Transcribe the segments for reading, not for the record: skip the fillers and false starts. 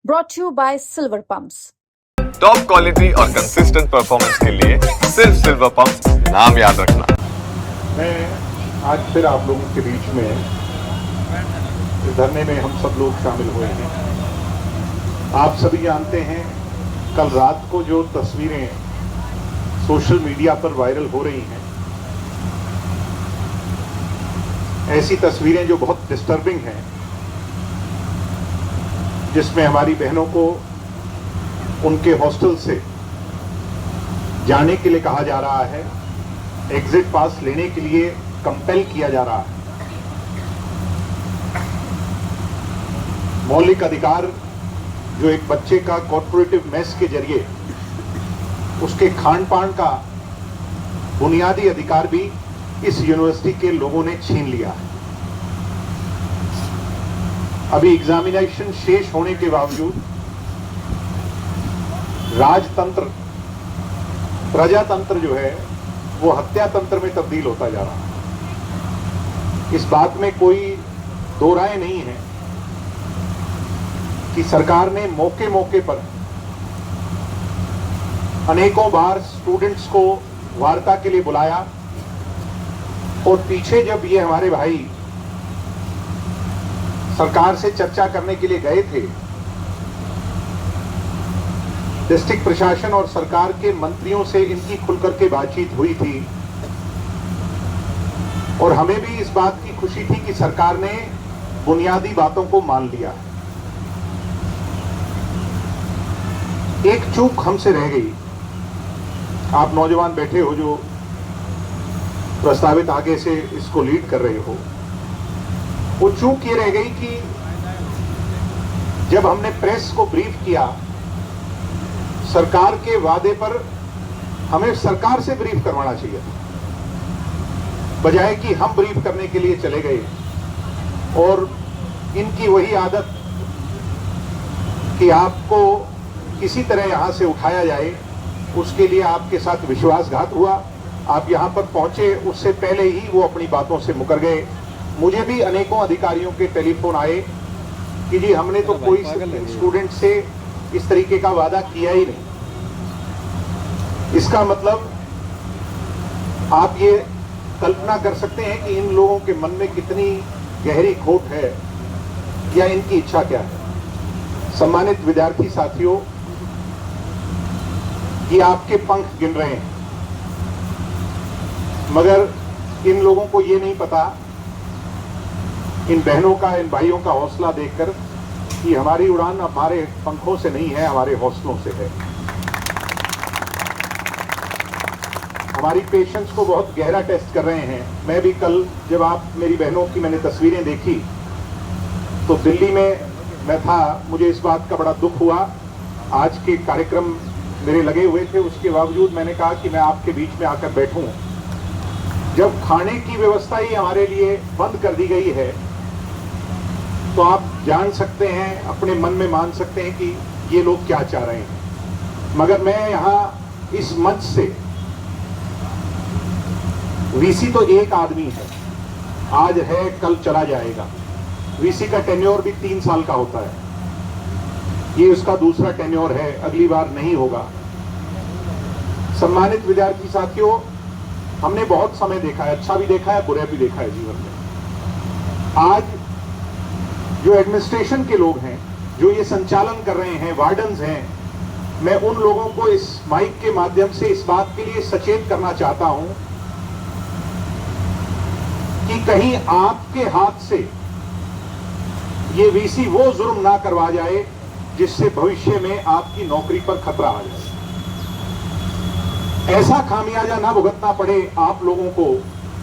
brought to you by Silver Pumps. Top quality और consistent performance के लिए सिर्फ सिल्वर पंप्स नाम याद रखना। मैं आज फिर आप लोगों के बीच में इस धरने में हम सब लोग शामिल हुए हैं। आप सभी जानते हैं कल रात को जो तस्वीरें सोशल मीडिया पर वायरल हो रही हैं, ऐसी तस्वीरें जो बहुत डिस्टर्बिंग हैं, जिसमें हमारी बहनों को उनके हॉस्टल से जाने के लिए कहा जा रहा है, एग्जिट पास लेने के लिए कंपेल किया जा रहा है। मौलिक अधिकार जो एक बच्चे का कॉर्पोरेटिव मेस के जरिए उसके खान पान का बुनियादी अधिकार भी इस यूनिवर्सिटी के लोगों ने छीन लिया है। अभी एग्जामिनेशन शेष होने के बावजूद राजतंत्र, प्रजातंत्र जो है वो हत्या तंत्र में तब्दील होता जा रहा है। इस बात में कोई दो राय नहीं है कि सरकार ने मौके मौके पर अनेकों बार स्टूडेंट्स को वार्ता के लिए बुलाया और पीछे जब ये हमारे भाई सरकार से चर्चा करने के लिए गए थे, डिस्ट्रिक्ट प्रशासन और सरकार के मंत्रियों से इनकी खुलकर के बातचीत हुई थी और हमें भी इस बात की खुशी थी कि सरकार ने बुनियादी बातों को मान लिया। एक चूक हमसे रह गई। आप नौजवान बैठे हो जो प्रस्तावित आगे से इसको लीड कर रहे हो, वो चूक ये रह गई कि जब हमने प्रेस को ब्रीफ किया, सरकार के वादे पर हमें सरकार से ब्रीफ करवाना चाहिए था, बजाय कि हम ब्रीफ करने के लिए चले गए। और इनकी वही आदत कि आपको किसी तरह यहां से उठाया जाए, उसके लिए आपके साथ विश्वासघात हुआ। आप यहां पर पहुंचे उससे पहले ही वो अपनी बातों से मुकर गए। मुझे भी अनेकों अधिकारियों के टेलीफोन आए कि जी हमने तो कोई स्टूडेंट से इस तरीके का वादा किया ही नहीं। इसका मतलब आप ये कल्पना कर सकते हैं कि इन लोगों के मन में कितनी गहरी खोट है या इनकी इच्छा क्या है। सम्मानित विद्यार्थी साथियों, ये आपके पंख गिन रहे हैं, मगर इन लोगों को ये नहीं पता, इन बहनों का, इन भाइयों का हौसला देखकर, कि हमारी उड़ान हमारे पंखों से नहीं है, हमारे हौसलों से है। हमारी पेशेंस को बहुत गहरा टेस्ट कर रहे हैं। मैं भी कल जब आप मेरी बहनों की मैंने तस्वीरें देखी तो दिल्ली में मैं था, मुझे इस बात का बड़ा दुख हुआ। आज के कार्यक्रम मेरे लगे हुए थे, उसके बावजूद मैंने कहा कि मैं आपके बीच में आकर बैठूं। जब खाने की व्यवस्था ही हमारे लिए बंद कर दी गई है, तो आप जान सकते हैं, अपने मन में मान सकते हैं कि ये लोग क्या चाह रहे हैं। मगर मैं यहाँ इस मंच से, वीसी तो एक आदमी है, आज है कल चला जाएगा। वीसी का टेन्योर भी 3 साल का होता है, ये उसका दूसरा टेन्योर है, अगली बार नहीं होगा। सम्मानित विद्यार्थी साथियों, हमने बहुत समय देखा है, अच्छा भी देखा है, बुरा भी देखा है जीवन में। आज जो एडमिनिस्ट्रेशन के लोग हैं, जो ये संचालन कर रहे हैं, वार्डन्स हैं, मैं उन लोगों को इस माइक के माध्यम से इस बात के लिए सचेत करना चाहता हूं कि कहीं आपके हाथ से ये वीसी वो जुर्म ना करवा जाए जिससे भविष्य में आपकी नौकरी पर खतरा आ जाए। ऐसा खामियाजा ना भुगतना पड़े आप लोगों को।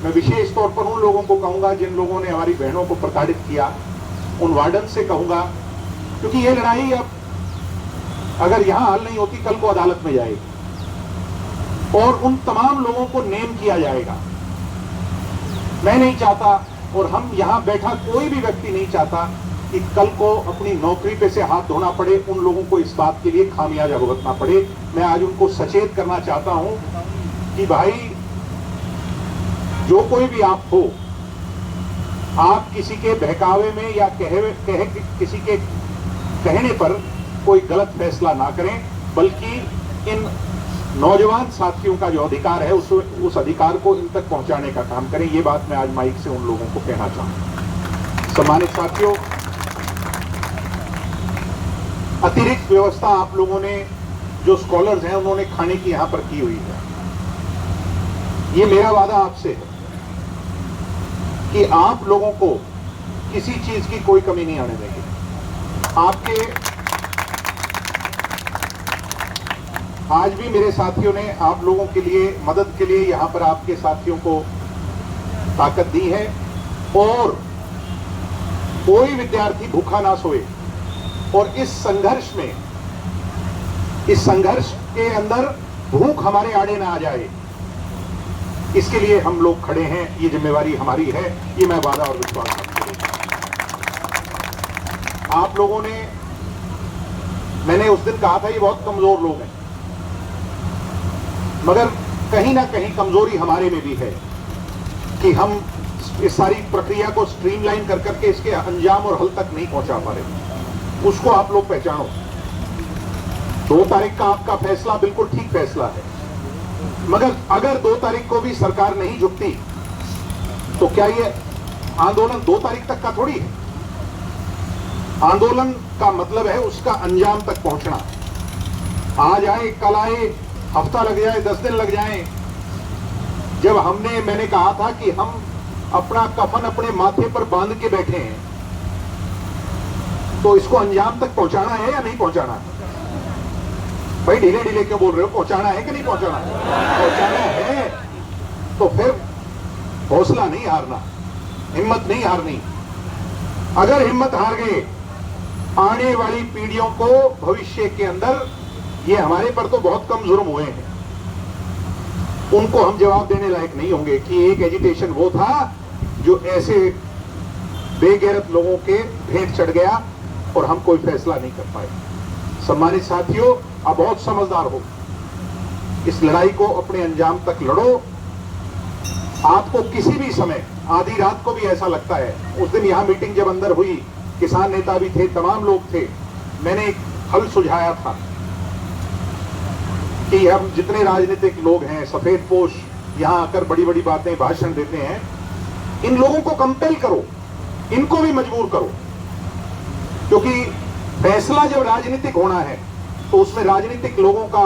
मैं विशेष तौर पर उन लोगों को कहूंगा जिन लोगों ने हमारी बहनों को प्रताड़ित किया, उन वार्डन से कहूंगा, क्योंकि ये लड़ाई अब अगर यहां हल नहीं होती, कल को अदालत में जाएगी और उन तमाम लोगों को नेम किया जाएगा। मैं नहीं चाहता और हम यहां बैठा कोई भी व्यक्ति नहीं चाहता कि कल को अपनी नौकरी पे से हाथ धोना पड़े, उन लोगों को इस बात के लिए खामियाजा भुगतना पड़े। मैं आज उनको सचेत करना चाहता हूं कि भाई, जो कोई भी आप हो, आप किसी के बहकावे में या किसी के कहने पर कोई गलत फैसला ना करें, बल्कि इन नौजवान साथियों का जो अधिकार है उस अधिकार को इन तक पहुंचाने का काम करें। ये बात मैं आज माइक से उन लोगों को कहना चाहूंगा। सम्मानित साथियों, अतिरिक्त व्यवस्था आप लोगों ने, जो स्कॉलर्स हैं, उन्होंने खाने की यहां पर की हुई है। ये मेरा वादा आपसे है कि आप लोगों को किसी चीज की कोई कमी नहीं आने देंगे। आज भी मेरे साथियों ने आप लोगों के लिए मदद के लिए यहां पर आपके साथियों को ताकत दी है, और कोई विद्यार्थी भूखा ना सोए, और इस संघर्ष के अंदर भूख हमारे आड़े ना आ जाए, इसके लिए हम लोग खड़े हैं। ये जिम्मेवारी हमारी है, ये मैं वादा और विश्वास करता हूं। आप लोगों ने, मैंने उस दिन कहा था ये बहुत कमजोर लोग हैं, मगर कहीं ना कहीं कमजोरी हमारे में भी है कि हम इस सारी प्रक्रिया को स्ट्रीमलाइन कर करके इसके अंजाम और हल तक नहीं पहुंचा पा रहे। उसको आप लोग पहचानो। 2 तारीख का आपका फैसला बिल्कुल ठीक फैसला है, मगर अगर 2 तारीख को भी सरकार नहीं झुकती तो क्या ये आंदोलन 2 तारीख तक का थोड़ी है। आंदोलन का मतलब है उसका अंजाम तक पहुंचना। आज आए, कल आए, हफ्ता लग जाए, 10 दिन लग जाए। जब मैंने कहा था कि हम अपना कफन अपने माथे पर बांध के बैठे हैं, तो इसको अंजाम तक पहुंचाना है या नहीं पहुंचाना? भाई ढीले ढीले क्यों बोल रहे हो? पहुंचाना है कि नहीं पहुंचाना? पहुंचाना है तो फिर हौसला नहीं हारना, हिम्मत नहीं हारनी। अगर हिम्मत हार गए, आने वाली पीढ़ियों को भविष्य के अंदर, ये हमारे पर तो बहुत कम जुर्म हुए हैं, उनको हम जवाब देने लायक नहीं होंगे कि एक एजिटेशन वो था जो ऐसे बेगैरत लोगों के भेंट चढ़ गया और हम कोई फैसला नहीं कर पाए। सम्मानित साथियों, आप बहुत समझदार हो, इस लड़ाई को अपने अंजाम तक लड़ो। आपको किसी भी समय, आधी रात को भी ऐसा लगता है, उस दिन यहां मीटिंग जब अंदर हुई, किसान नेता भी थे, तमाम लोग थे, मैंने एक हल सुझाया था कि हम जितने राजनीतिक लोग हैं, सफेद पोश, यहां आकर बड़ी बड़ी बातें, भाषण देते हैं, इन लोगों को कंपेल करो, इनको भी मजबूर करो, क्योंकि फैसला जब राजनीतिक होना है तो उसमें राजनीतिक लोगों का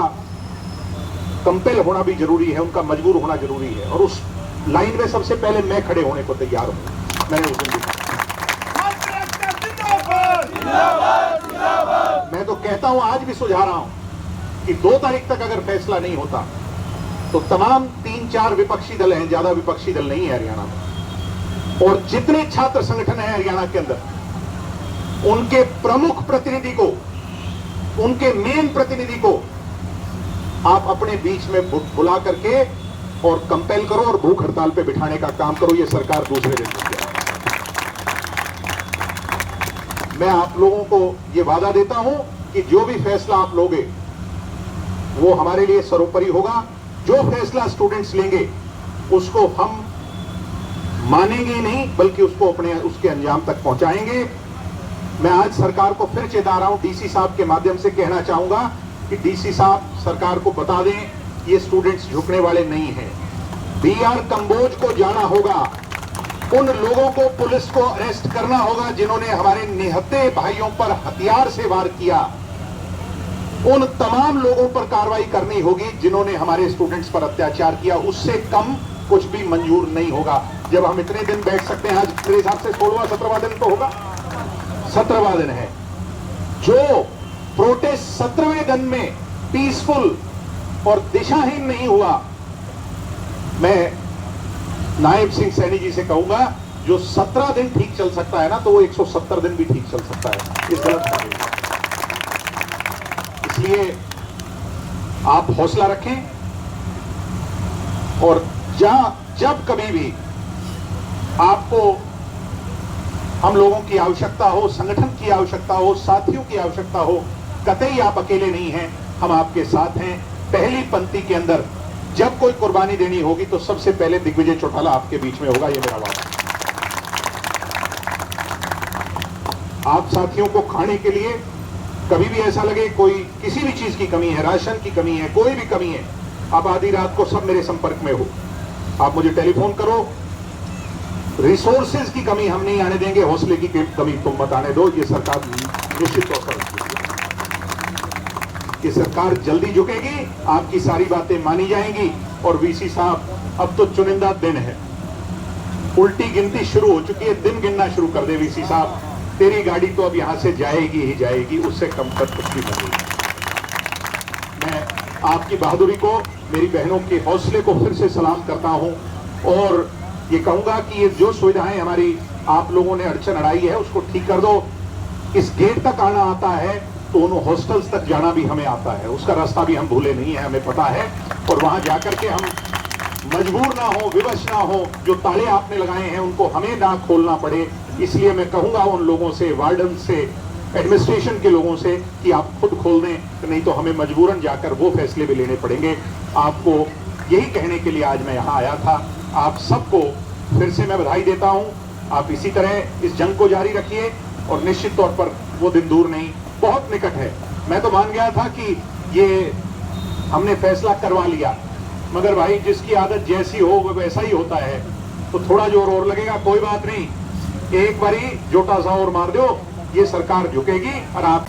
कंपेल होना भी जरूरी है, उनका मजबूर होना जरूरी है, और उस लाइन में सबसे पहले मैं खड़े होने को तैयार हूं। मैंने उस दिन भी मैं तो कहता हूं, आज भी सुझा रहा हूं कि 2 तारीख तक अगर फैसला नहीं होता तो तमाम 3-4 विपक्षी दल हैं, ज्यादा विपक्षी दल नहीं है हरियाणा में, और जितने छात्र संगठन हैं हरियाणा के अंदर, उनके प्रमुख प्रतिनिधि को, उनके मेन प्रतिनिधि को आप अपने बीच में बुला करके और कंपेल करो और भूख हड़ताल पे बिठाने का काम करो। ये सरकार दूसरे दिन करती है। मैं आप लोगों को ये वादा देता हूं कि जो भी फैसला आप लोगे वो हमारे लिए सर्वोपरि होगा। जो फैसला स्टूडेंट्स लेंगे उसको हम मानेंगे ही नहीं, बल्कि उसके अंजाम तक पहुंचाएंगे। मैं आज सरकार को फिर चेता रहा हूं, डीसी साहब के माध्यम से कहना चाहूंगा कि डीसी साहब सरकार को बता दें, ये स्टूडेंट्स झुकने वाले नहीं हैं। बीआर कंबोज को जाना होगा, उन लोगों को, पुलिस को अरेस्ट करना होगा जिन्होंने हमारे निहत्थे भाइयों पर हथियार से वार किया। उन तमाम लोगों पर कार्रवाई करनी होगी जिन्होंने हमारे स्टूडेंट्स पर अत्याचार किया। उससे कम कुछ भी मंजूर नहीं होगा। जब हम इतने दिन बैठ सकते हैं, आज मेरे हिसाब से 16वां-17वां दिन तो होगा, 17वां दिन है। जो प्रोटेस्ट 17वें दिन में पीसफुल और दिशाहीन नहीं हुआ, मैं नायब सिंह सैनी जी से कहूंगा, जो 17 दिन ठीक चल सकता है ना, तो वो 170 दिन भी ठीक चल सकता है। इस गलत कार्य में इसलिए आप हौसला रखें, और जब कभी भी आपको हम लोगों की आवश्यकता हो, संगठन की आवश्यकता हो, साथियों की आवश्यकता हो, कतई आप अकेले नहीं हैं, हम आपके साथ हैं। पहली पंक्ति के अंदर जब कोई कुर्बानी देनी होगी तो सबसे पहले दिग्विजय चौटाला आपके बीच में होगा, ये मेरा वादा। आप साथियों को खाने के लिए कभी भी ऐसा लगे कोई किसी भी चीज की कमी है, राशन की कमी है, कोई भी कमी है, आप आधी रात को सब मेरे संपर्क में हो, आप मुझे टेलीफोन करो। रिसोर्सेज की कमी हम नहीं आने देंगे, हौसले की कमी तुम मत आने दो। ये सरकार निश्चित तौर पर ये सरकार जल्दी झुकेगी, आपकी सारी बातें मानी जाएंगी। और वीसी साहब अब तो चुनिंदा दिन है, उल्टी गिनती शुरू हो चुकी है, दिन गिनना शुरू कर दे वीसी साहब, तेरी गाड़ी तो अब यहां से जाएगी ही जाएगी, उससे कम पर कुछ भी नहीं। मैं आपकी बहादुरी को, मेरी बहनों के हौसले को फिर से सलाम करता हूं और ये कहूंगा कि ये जो सुविधाएं हमारी आप लोगों ने अड़चन अड़ाई है उसको ठीक कर दो। इस गेट तक आना आता है तो उन हॉस्टल्स तक जाना भी हमें आता है, उसका रास्ता भी हम भूले नहीं है, हमें पता है। और वहां जाकर के हम मजबूर ना हो, विवश ना हो, जो ताले आपने लगाए हैं उनको हमें ना खोलना पड़े। इसलिए मैं कहूंगा उन लोगों से, वार्डन से, एडमिनिस्ट्रेशन के लोगों से कि आप खुद खोल दें, नहीं तो हमें मजबूरन जाकर वो फैसले भी लेने पड़ेंगे। आपको यही कहने के लिए आज मैं यहाँ आया था। आप सबको फिर से मैं बधाई देता हूँ। आप इसी तरह इस जंग को जारी रखिए और निश्चित तौर पर वो दिन दूर नहीं, बहुत निकट है। मैं तो मान गया था कि ये हमने फैसला करवा लिया, मगर भाई जिसकी आदत जैसी हो वो वैसा ही होता है, तो थोड़ा जोर और लगेगा, कोई बात नहीं, एक बारी जोटा सा और मार दो, ये सरकार झुकेगी और आप